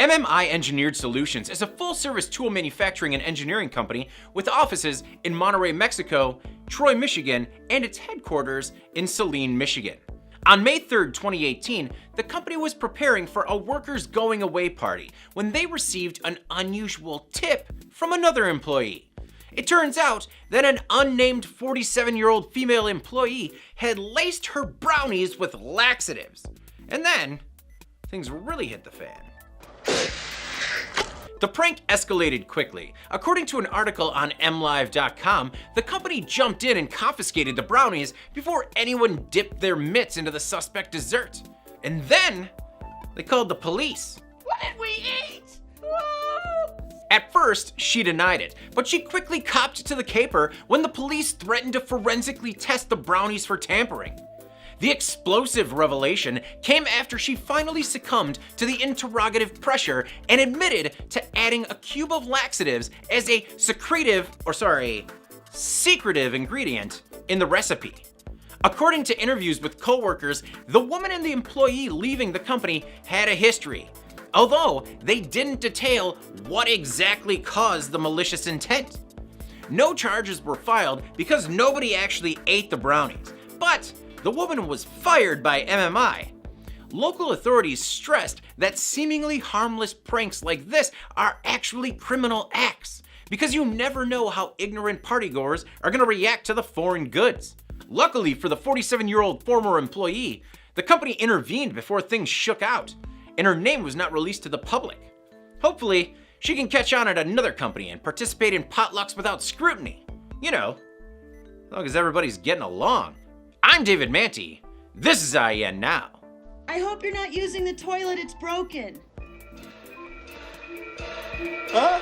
MMI Engineered Solutions is a full-service tool manufacturing and engineering company with offices in Monterrey, Mexico, Troy, Michigan, and its headquarters in Saline, Michigan. On May 3, 2018, the company was preparing for a workers' going-away party when they received an unusual tip from another employee. It turns out that an unnamed 47-year-old female employee had laced her brownies with laxatives. And then, things really hit the fan. The prank escalated quickly. According to an article on mlive.com, the company jumped in and confiscated the brownies before anyone dipped their mitts into the suspect dessert. And then, they called the police. What did we eat? At first, she denied it, but she quickly copped to the caper when the police threatened to forensically test the brownies for tampering. The explosive revelation came after she finally succumbed to the interrogative pressure and admitted to adding a cube of laxatives as a secretive ingredient in the recipe. According to interviews with coworkers, the woman and the employee leaving the company had a history, although they didn't detail what exactly caused the malicious intent. No charges were filed because nobody actually ate the brownies, but the woman was fired by MMI. Local authorities stressed that seemingly harmless pranks like this are actually criminal acts, because you never know how ignorant partygoers are going to react to the foreign goods. Luckily for the 47-year-old former employee, the company intervened before things shook out, and her name was not released to the public. Hopefully, she can catch on at another company and participate in potlucks without scrutiny. You know, as long as everybody's getting along. I'm David Manti. This is IEN Now. I hope you're not using the toilet, it's broken. Huh?